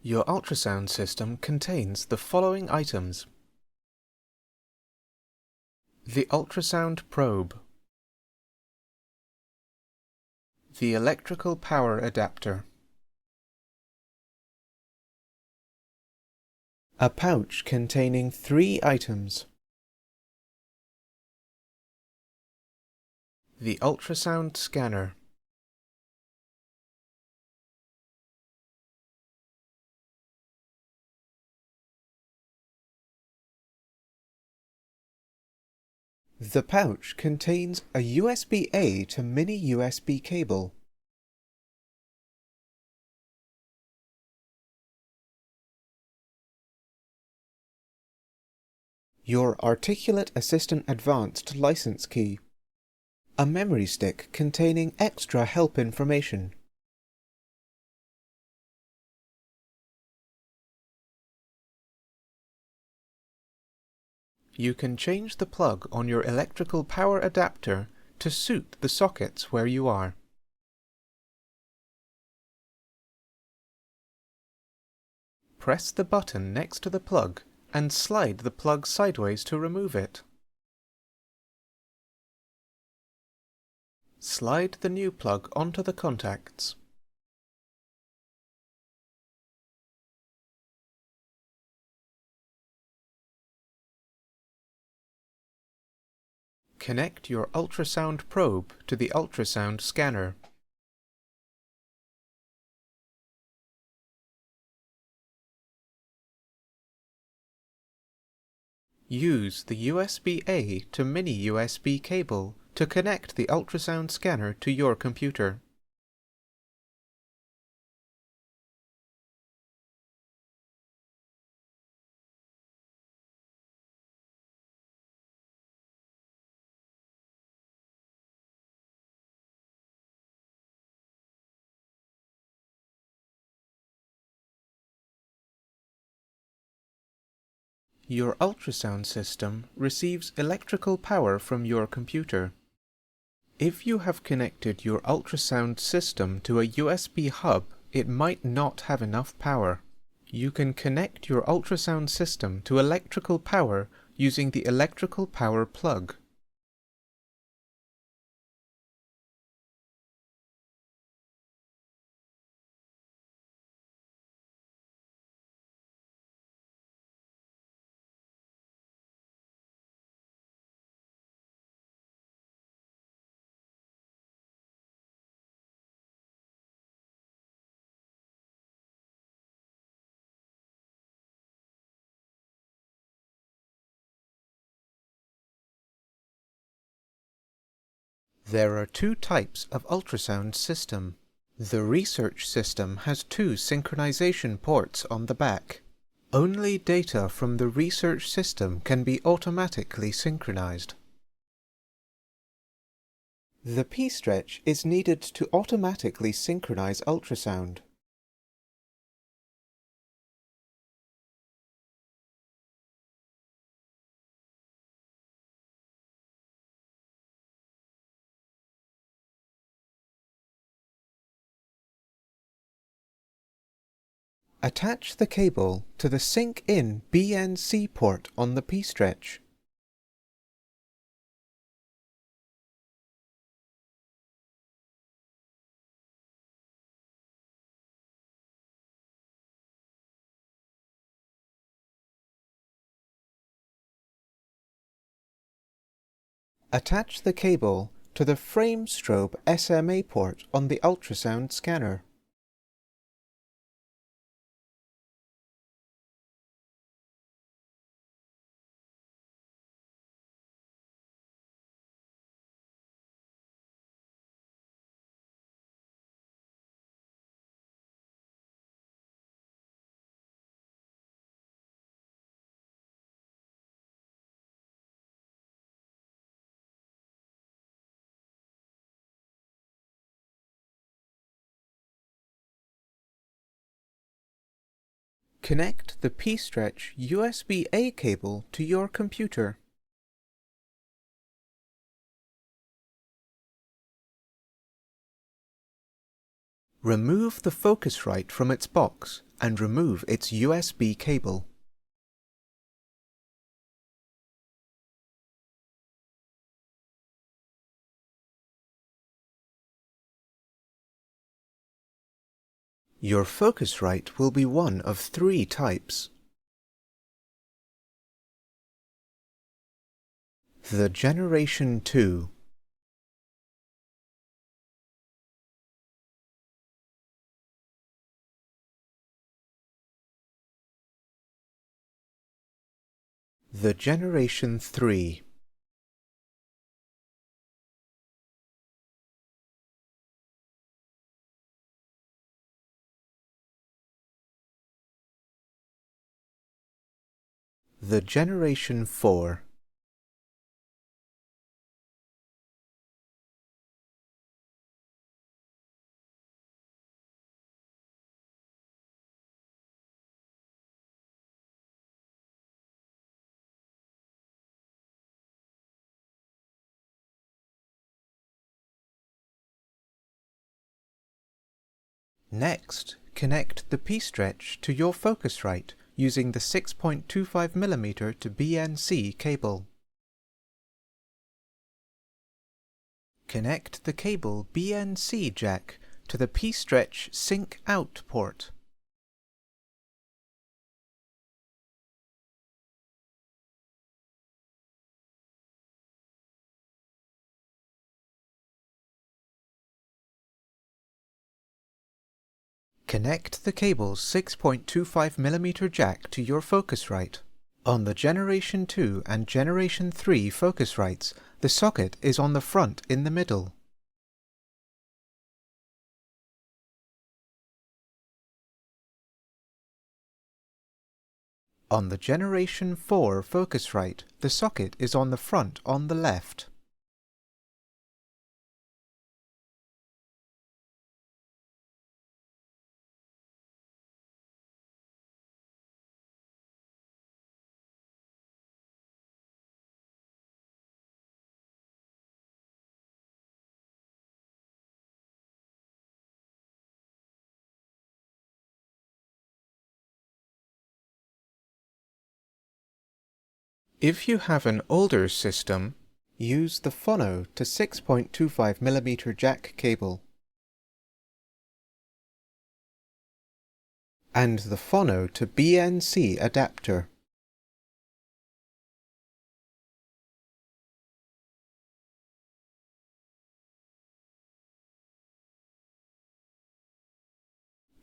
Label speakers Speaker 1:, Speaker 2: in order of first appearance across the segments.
Speaker 1: Your ultrasound system contains the following items: the ultrasound probe, the electrical power adapter, a pouch containing 3 items, the ultrasound scanner, the pouch contains a USB-A to mini USB cable. Your Articulate Assistant Advanced license key. A memory stick containing extra help information. You can change the plug on your electrical power adapter to suit the sockets where you are. Press the button next to the plug and slide the plug sideways to remove it. Slide the new plug onto the contacts. Connect your ultrasound probe to the ultrasound scanner. Use the USB-A to mini USB cable to connect the ultrasound scanner to your computer. Your ultrasound system receives electrical power from your computer. If you have connected your ultrasound system to a USB hub, it might not have enough power. You can connect your ultrasound system to electrical power using the electrical power plug. There are 2 types of ultrasound system. The research system has 2 synchronization ports on the back. Only data from the research system can be automatically synchronized. The PStretch is needed to automatically synchronize ultrasound. Attach the cable to the Sync-In BNC port on the PStretch. Attach the cable to the Frame Strobe SMA port on the ultrasound scanner. Connect the PStretch USB-A cable to your computer. Remove the Focusrite from its box and remove its USB cable. Your Focusrite will be one of 3 types. The Generation 2, the Generation 3, the Generation 4, Next, connect the PStretch to your Focusrite using the 6.25mm to BNC cable. Connect the cable BNC jack to the PStretch Sync Out port. Connect the cable's 6.25mm jack to your Focusrite. On the Generation 2 and Generation 3 Focusrites, the socket is on the front in the middle. On the Generation 4 Focusrite, the socket is on the front on the left. If you have an older system, use the phono to 6.25mm jack cable and the phono to BNC adapter.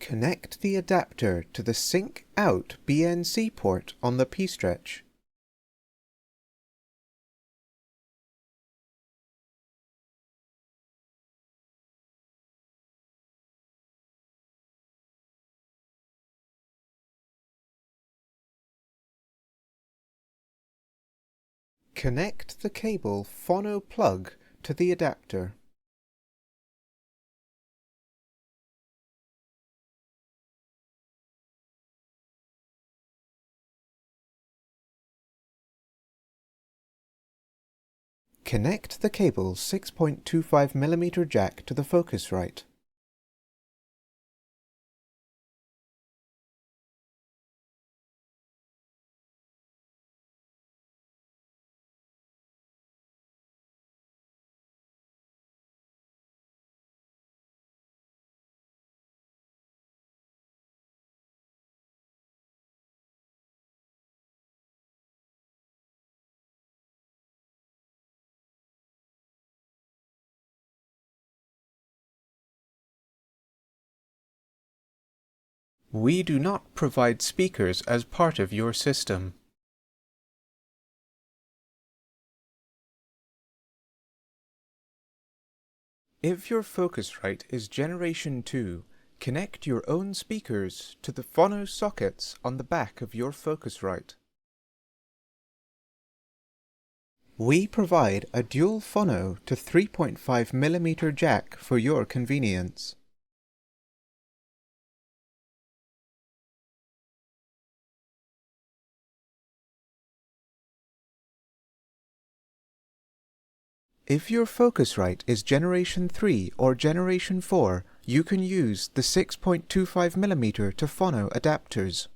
Speaker 1: Connect the adapter to the Sync Out BNC port on the PStretch. Connect the cable phono plug to the adapter. Connect the cable's 6.25mm jack to the Focusrite. We do not provide speakers as part of your system. If your Focusrite is Generation 2, connect your own speakers to the phono sockets on the back of your Focusrite. We provide a dual phono to 3.5mm jack for your convenience. If your Focusrite is Generation 3 or Generation 4, you can use the 6.25mm to phono adapters.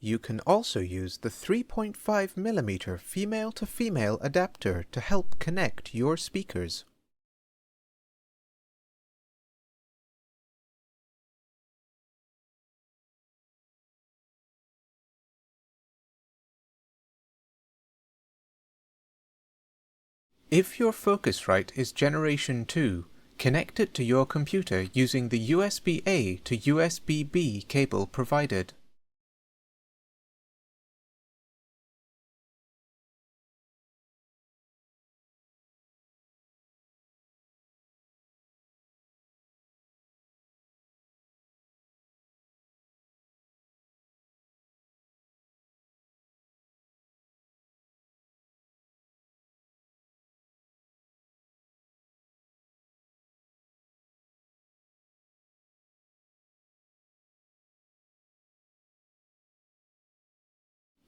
Speaker 1: You can also use the 3.5mm female-to-female adapter to help connect your speakers. If your Focusrite is Generation 2, connect it to your computer using the USB-A to USB-B cable provided.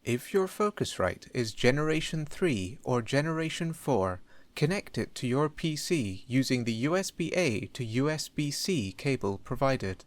Speaker 1: If your Focusrite is Generation 3 or Generation 4, connect it to your PC using the USB-A to USB-C cable provided.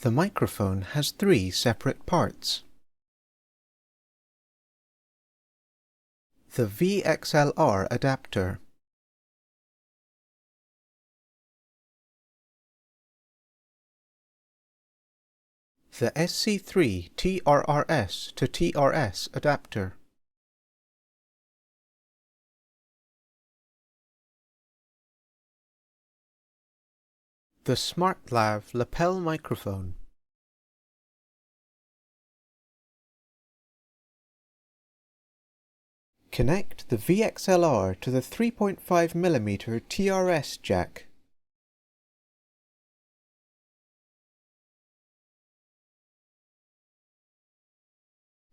Speaker 1: The microphone has 3 separate parts. The VXLR adapter, the SC3 TRRS to TRS adapter, the SmartLav lapel microphone, connect the VXLR to the 3.5mm TRS jack.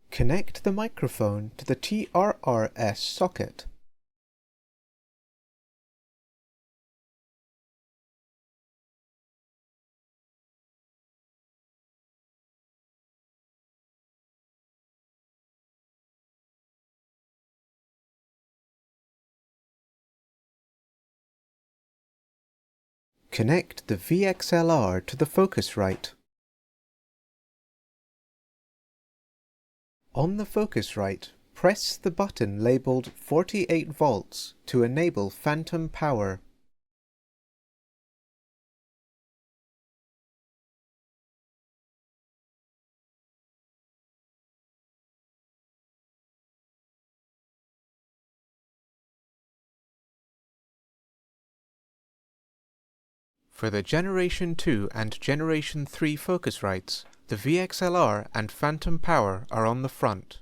Speaker 1: Connect the microphone to the TRRS socket. Connect the VXLR to the Focusrite. On the Focusrite, press the button labelled 48 volts to enable phantom power. For the Generation 2 and Generation 3 Focusrites, the VXLR and phantom power are on the front.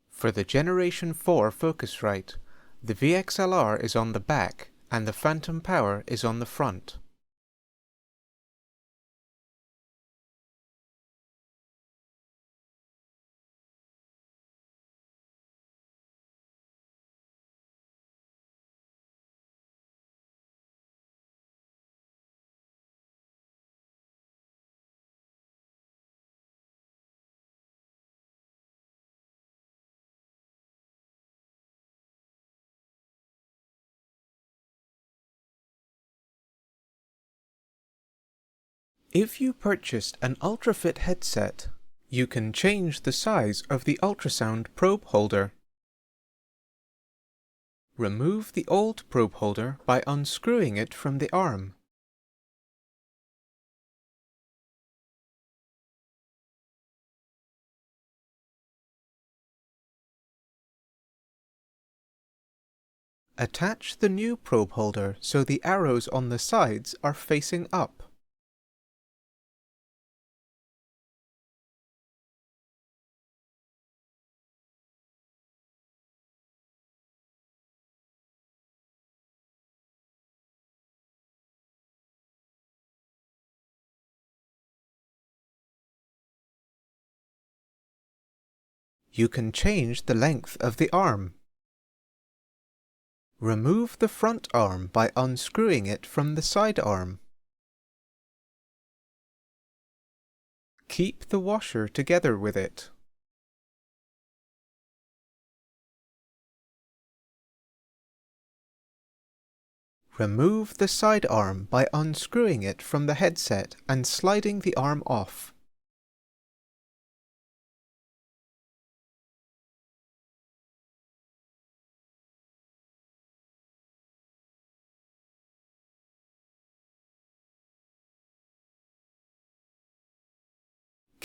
Speaker 1: For the Generation 4 Focusrite, the VXLR is on the back and the phantom power is on the front. If you purchased an Ultrafit headset, you can change the size of the ultrasound probe holder. Remove the old probe holder by unscrewing it from the arm. Attach the new probe holder so the arrows on the sides are facing up. You can change the length of the arm. Remove the front arm by unscrewing it from the side arm. Keep the washer together with it. Remove the side arm by unscrewing it from the headset and sliding the arm off.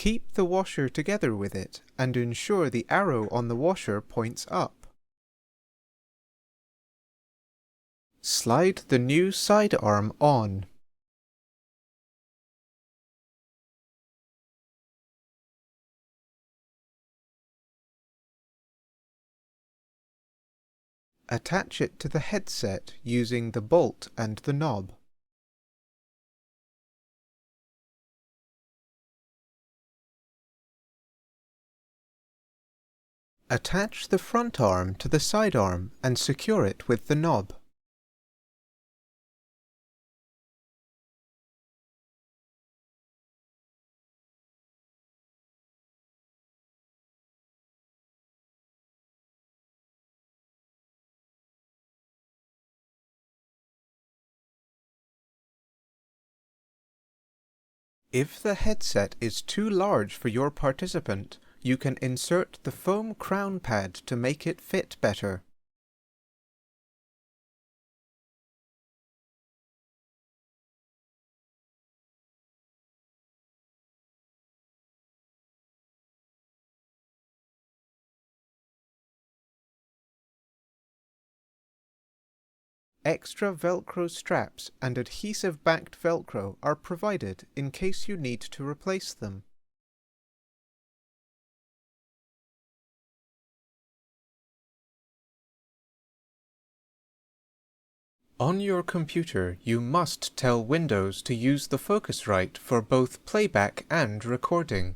Speaker 1: Keep the washer together with it and ensure the arrow on the washer points up. Slide the new side arm on. Attach it to the headset using the bolt and the knob. Attach the front arm to the side arm and secure it with the knob. If the headset is too large for your participant, you can insert the foam crown pad to make it fit better. Extra Velcro straps and adhesive-backed Velcro are provided in case you need to replace them. On your computer, you must tell Windows to use the Focusrite for both playback and recording.